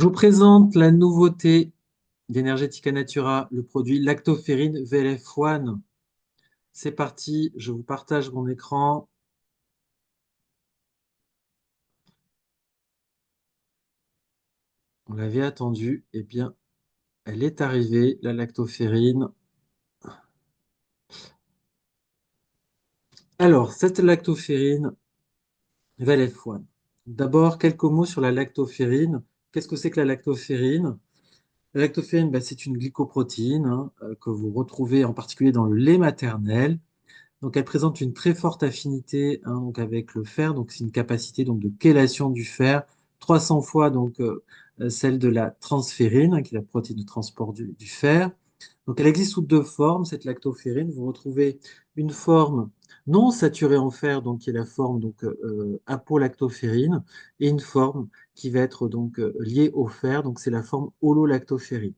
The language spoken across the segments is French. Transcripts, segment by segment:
Je vous présente la nouveauté d'Energetica Natura, le produit Lactoferrine VLF1. C'est parti, je vous partage mon écran. On l'avait attendue, eh bien, elle est arrivée, la lactoferrine. Alors, cette lactoferrine VLF1. D'abord, quelques mots sur la lactoferrine. Qu'est-ce que c'est que la lactoferrine? La lactoferrine, c'est une glycoprotéine que vous retrouvez en particulier dans le lait maternel. Donc, elle présente une très forte affinité donc avec le fer. Donc, c'est une capacité donc, de chélation du fer, 300 fois celle de la transférine, qui est la protéine de transport du fer. Donc, elle existe sous deux formes, cette lactoferrine. Vous retrouvez une forme non saturée en fer, donc qui est la forme apolactoferrine, et une forme qui va être liée au fer, donc c'est la forme hololactoferrine.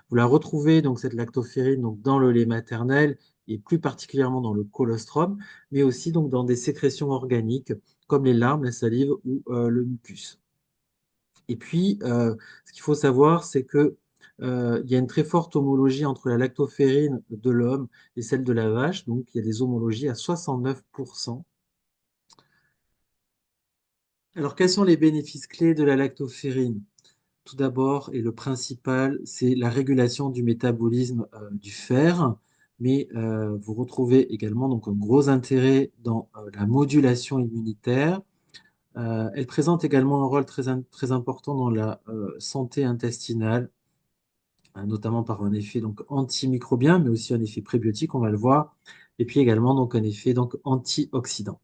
Vous la retrouvez donc cette lactoferrine donc dans le lait maternel et plus particulièrement dans le colostrum, mais aussi donc dans des sécrétions organiques comme les larmes, la salive ou le mucus. Et puis, ce qu'il faut savoir, c'est que il y a une très forte homologie entre la lactoferrine de l'homme et celle de la vache. Donc, il y a des homologies à 69%. Alors, quels sont les bénéfices clés de la lactoferrine? Tout d'abord, et le principal, c'est la régulation du métabolisme du fer. Mais vous retrouvez également donc un gros intérêt dans la modulation immunitaire. Elle présente également un rôle très important dans la santé intestinale, notamment par un effet donc antimicrobien, mais aussi un effet prébiotique, on va le voir, et puis également donc un effet donc antioxydant.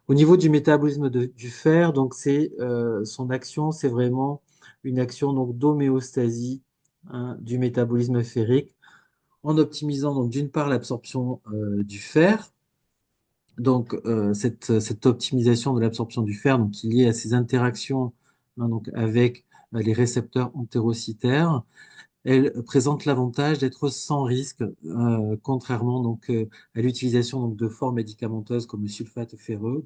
Au niveau du métabolisme du fer, donc son action, c'est vraiment une action donc d'homéostasie du métabolisme ferrique, en optimisant donc d'une part l'absorption du fer. Donc cette optimisation de l'absorption du fer, donc qui est liée à ces interactions donc avec les récepteurs entérocytaires, elle présente l'avantage d'être sans risque, contrairement à l'utilisation de formes médicamenteuses comme le sulfate ferreux,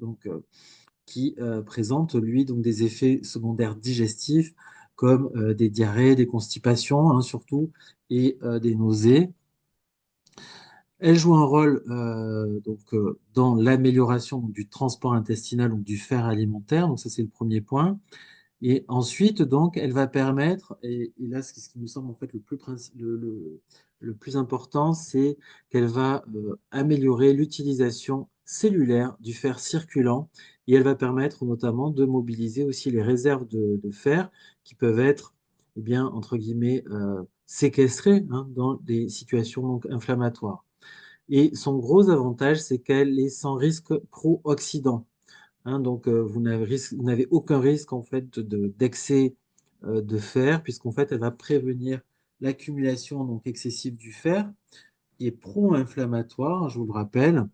qui présente lui donc des effets secondaires digestifs comme des diarrhées, des constipations surtout, et des nausées. Elle joue un rôle dans l'amélioration du transport intestinal, donc du fer alimentaire. Donc ça c'est le premier point. Et ensuite, donc, elle va permettre, et là, ce qui me semble en fait le plus important, c'est qu'elle va améliorer l'utilisation cellulaire du fer circulant et elle va permettre notamment de mobiliser aussi les réserves de fer qui peuvent être, eh bien, entre guillemets, séquestrées dans des situations donc, inflammatoires. Et son gros avantage, c'est qu'elle est sans risque pro-oxydant. Vous n'avez aucun risque en fait d'excès de fer, puisqu'en fait, elle va prévenir l'accumulation donc excessive du fer, qui est pro-inflammatoire, je vous le rappelle.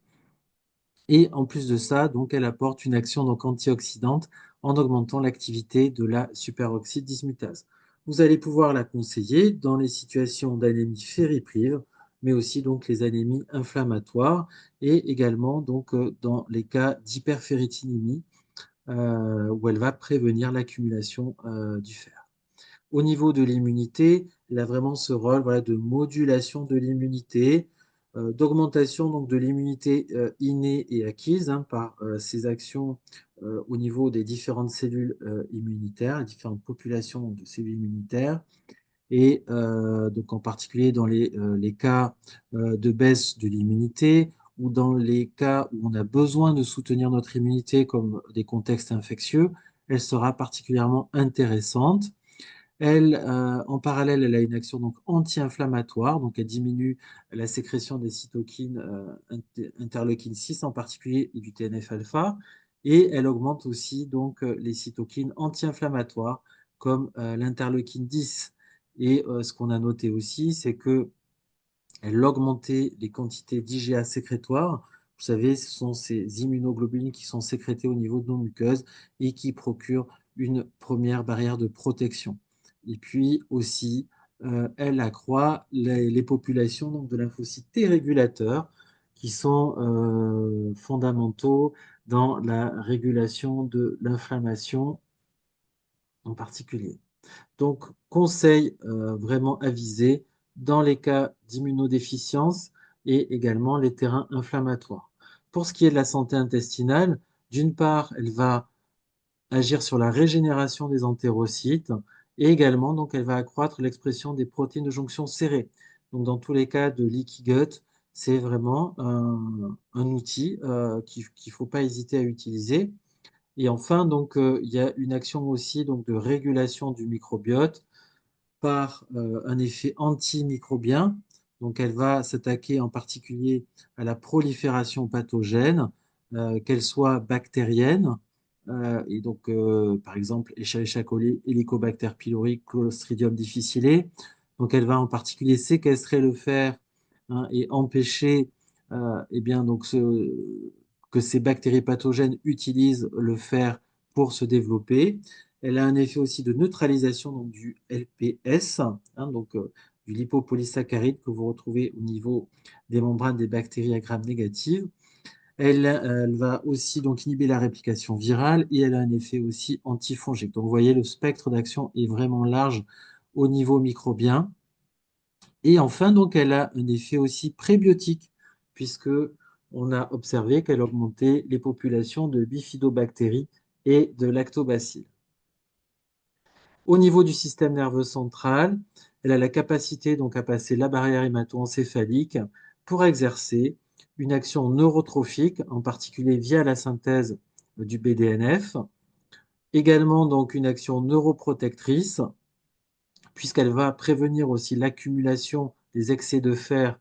Et en plus de ça, donc, elle apporte une action donc antioxydante en augmentant l'activité de la superoxyde dismutase. Vous allez pouvoir la conseiller dans les situations d'anémie ferriprive, mais aussi donc les anémies inflammatoires et également dans les cas d'hyperferritinémie où elle va prévenir l'accumulation du fer. Au niveau de l'immunité, elle a vraiment ce rôle voilà, de modulation de l'immunité, d'augmentation de l'immunité innée et acquise par ses actions au niveau des différentes cellules immunitaires, les différentes populations de cellules immunitaires, et donc en particulier dans les cas de baisse de l'immunité ou dans les cas où on a besoin de soutenir notre immunité comme des contextes infectieux, elle sera particulièrement intéressante. Elle, en parallèle, elle a une action donc anti-inflammatoire, donc elle diminue la sécrétion des cytokines interleukine 6 en particulier et du TNF-alpha, et elle augmente aussi les cytokines anti-inflammatoires comme l'interleukine 10. Et ce qu'on a noté aussi, c'est que elle augmentait les quantités d'IgA sécrétoires. Vous savez, ce sont ces immunoglobulines qui sont sécrétées au niveau de nos muqueuses et qui procurent une première barrière de protection. Et puis aussi, elle accroît les populations de lymphocytes T régulateurs qui sont fondamentaux dans la régulation de l'inflammation en particulier. Donc, conseil vraiment avisé dans les cas d'immunodéficience et également les terrains inflammatoires. Pour ce qui est de la santé intestinale, d'une part, elle va agir sur la régénération des entérocytes et également, donc, elle va accroître l'expression des protéines de jonction serrées. Donc, dans tous les cas de leaky gut, c'est vraiment un outil qu'il ne faut pas hésiter à utiliser. Et enfin, donc, il y a une action aussi donc, de régulation du microbiote par un effet antimicrobien. Donc, elle va s'attaquer en particulier à la prolifération pathogène, qu'elle soit bactérienne, et donc, par exemple, Escherichia coli, Helicobacter pylori, Clostridium difficile. Donc, elle va en particulier séquestrer le fer, hein, et empêcher eh bien, donc, que ces bactéries pathogènes utilisent le fer pour se développer. Elle a un effet aussi de neutralisation donc, du LPS, hein, donc du lipopolysaccharide que vous retrouvez au niveau des membranes des bactéries à gram négatives. Elle va aussi donc inhiber la réplication virale et elle a un effet aussi antifongique. Donc vous voyez, le spectre d'action est vraiment large au niveau microbien. Et enfin, donc, elle a un effet aussi prébiotique, puisque on a observé qu'elle augmentait les populations de bifidobactéries et de lactobacilles. Au niveau du système nerveux central, elle a la capacité donc à passer la barrière hémato-encéphalique pour exercer une action neurotrophique, en particulier via la synthèse du BDNF. Également donc une action neuroprotectrice, puisqu'elle va prévenir aussi l'accumulation des excès de fer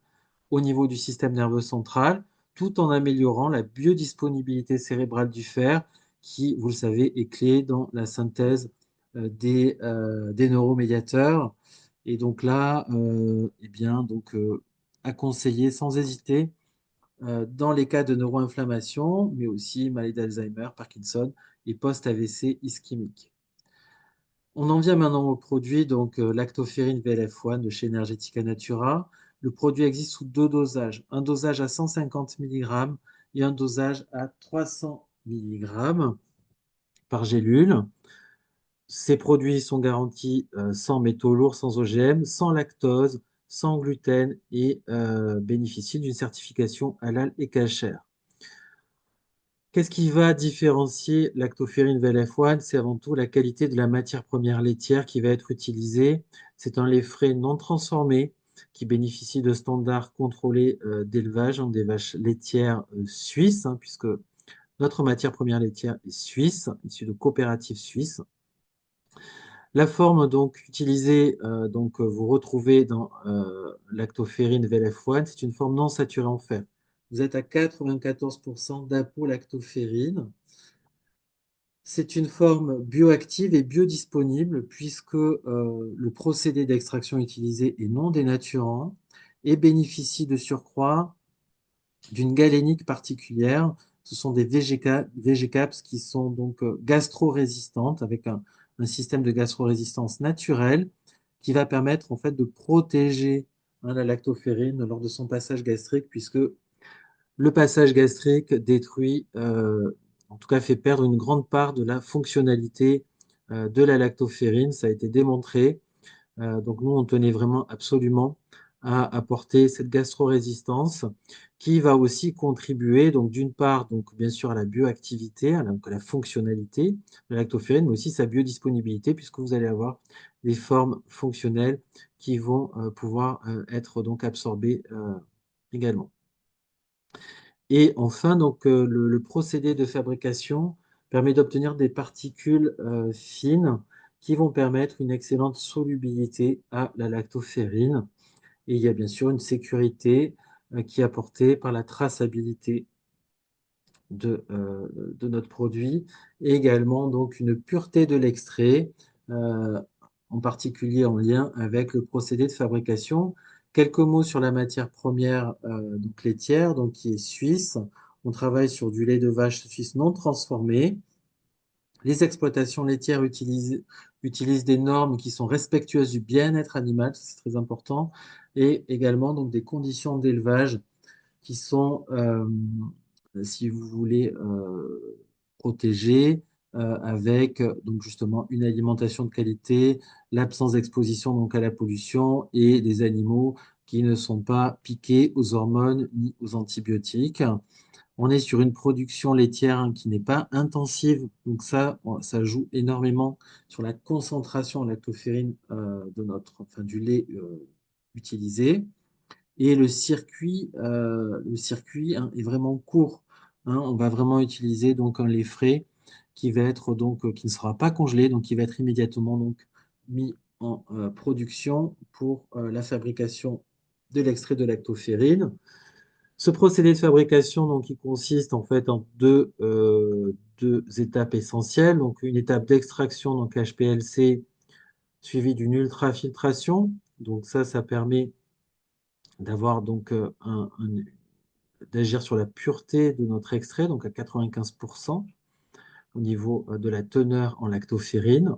au niveau du système nerveux central, tout en améliorant la biodisponibilité cérébrale du fer, qui, vous le savez, est clé dans la synthèse des neuromédiateurs. Et donc là, eh bien, donc, à conseiller sans hésiter dans les cas de neuroinflammation, mais aussi maladie d'Alzheimer, Parkinson et post-AVC ischémique. On en vient maintenant au produit, donc lactoferrine VLF1 de chez Energetica Natura. Le produit existe sous deux dosages, un dosage à 150 mg et un dosage à 300 mg par gélule. Ces produits sont garantis sans métaux lourds, sans OGM, sans lactose, sans gluten et bénéficient d'une certification halal et cachère. Qu'est-ce qui va différencier Lactoferrin VLF1? C'est avant tout la qualité de la matière première laitière qui va être utilisée. C'est un lait frais non transformé qui bénéficie de standards contrôlés d'élevage, hein, des vaches laitières suisses, hein, puisque notre matière première laitière est suisse, issue de coopératives suisses. La forme donc utilisée, donc vous retrouvez dans Lactoferrin VLF1, c'est une forme non saturée en fer. Vous êtes à 94% d'apolactoferrine. C'est une forme bioactive et biodisponible puisque le procédé d'extraction utilisé est non dénaturant et bénéficie de surcroît d'une galénique particulière. Ce sont des VGCAPS qui sont donc gastro-résistantes avec un système de gastro-résistance naturel qui va permettre en fait de protéger, hein, la lactoferrine lors de son passage gastrique puisque le passage gastrique détruit, en tout cas fait perdre une grande part de la fonctionnalité de la lactoferrine. Ça a été démontré. Donc nous, on tenait vraiment absolument à apporter cette gastro-résistance qui va aussi contribuer, donc d'une part, donc bien sûr à la bioactivité, à la fonctionnalité de la lactoferrine, mais aussi sa biodisponibilité, puisque vous allez avoir des formes fonctionnelles qui vont pouvoir être donc absorbées également. Et enfin, donc, le procédé de fabrication permet d'obtenir des particules fines qui vont permettre une excellente solubilité à la lactoferrine. Et il y a bien sûr une sécurité qui est apportée par la traçabilité de notre produit et également donc une pureté de l'extrait, euh, en particulier en lien avec le procédé de fabrication. Quelques mots sur la matière première donc laitière, donc qui est suisse. On travaille sur du lait de vache suisse non transformé. Les exploitations laitières utilisent des normes qui sont respectueuses du bien-être animal, c'est très important, et également donc des conditions d'élevage qui sont, si vous voulez, protégées, avec donc justement une alimentation de qualité, l'absence d'exposition donc à la pollution et des animaux qui ne sont pas piqués aux hormones ni aux antibiotiques. On est sur une production laitière hein, qui n'est pas intensive, donc ça, bon, ça joue énormément sur la concentration en lactoferrine enfin, du lait utilisé. Et le circuit hein, est vraiment court. Hein. On va vraiment utiliser donc un lait frais qui va être donc qui ne sera pas congelé, donc qui va être immédiatement donc mis en production pour la fabrication de l'extrait de lactoferrine. Ce procédé de fabrication, donc, il consiste en fait en deux étapes essentielles. Donc, une étape d'extraction, donc HPLC, suivie d'une ultrafiltration. Donc, ça permet d'avoir donc d'agir sur la pureté de notre extrait, donc à 95% au niveau de la teneur en lactoferrine.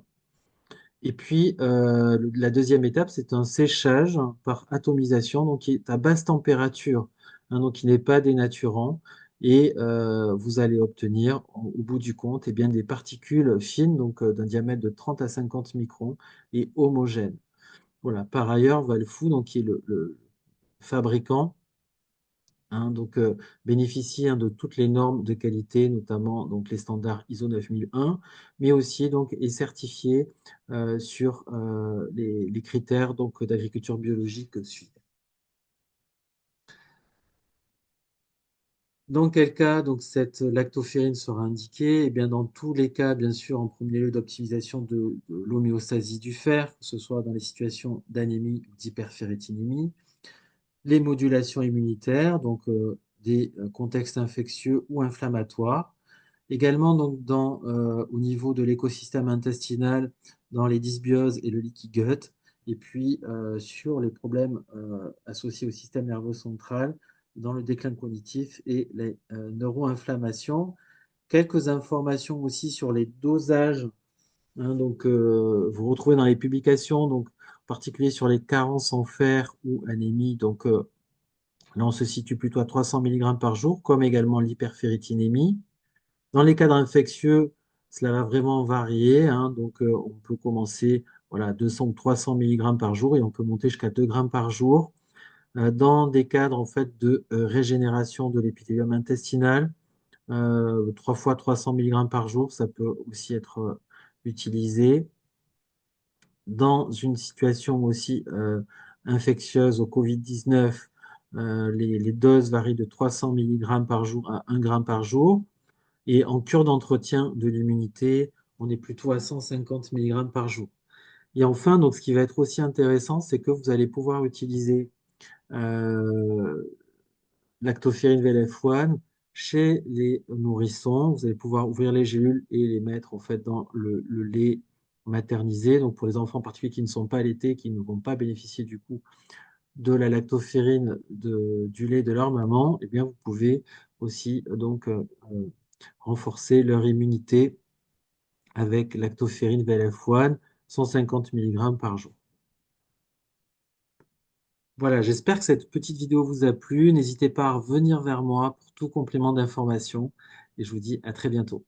Et puis, la deuxième étape, c'est un séchage par atomisation, donc qui est à basse température, hein, donc qui n'est pas dénaturant. Et vous allez obtenir, au bout du compte, eh bien, des particules fines, donc d'un diamètre de 30 à 50 microns et homogènes. Voilà. Par ailleurs, Valfou, donc, qui est le fabricant, hein, donc, bénéficie hein, de toutes les normes de qualité, notamment donc, les standards ISO 9001, mais aussi donc, est certifié sur les critères donc, d'agriculture biologique suivants. Dans quel cas donc, cette lactoferrine sera indiquée? Eh bien, dans tous les cas, bien sûr, en premier lieu d'optimisation de l'homéostasie du fer, que ce soit dans les situations d'anémie ou d'hyperféritinémie, les modulations immunitaires, donc des contextes infectieux ou inflammatoires. Également, donc, au niveau de l'écosystème intestinal, dans les dysbioses et le leaky gut, et puis sur les problèmes associés au système nerveux central, dans le déclin cognitif et les neuroinflammations. Quelques informations aussi sur les dosages. Hein, donc, vous retrouvez dans les publications, donc, en particulier sur les carences en fer ou anémie. Donc, là, on se situe plutôt à 300 mg par jour, comme également l'hyperféritinémie. Dans les cadres infectieux, cela va vraiment varier. Hein. Donc, on peut commencer voilà, 200 ou 300 mg par jour et on peut monter jusqu'à 2 grammes par jour. Dans des cadres en fait, de régénération de l'épithélium intestinal, 3 fois 300 mg par jour, ça peut aussi être utilisé. Dans une situation aussi infectieuse au Covid-19, les doses varient de 300 mg par jour à 1 gramme par jour. Et en cure d'entretien de l'immunité, on est plutôt à 150 mg par jour. Et enfin, donc, ce qui va être aussi intéressant, c'est que vous allez pouvoir utiliser euh, lactoferrine VLF1 chez les nourrissons. Vous allez pouvoir ouvrir les gélules et les mettre en fait dans le lait maternisé. Donc pour les enfants en particulier qui ne sont pas allaités, qui ne vont pas bénéficier du coup de la lactoferrine du lait de leur maman, eh bien vous pouvez aussi donc renforcer leur immunité avec lactoferrine VLF1, 150 mg par jour. Voilà, j'espère que cette petite vidéo vous a plu. N'hésitez pas à revenir vers moi pour tout complément d'information et je vous dis à très bientôt.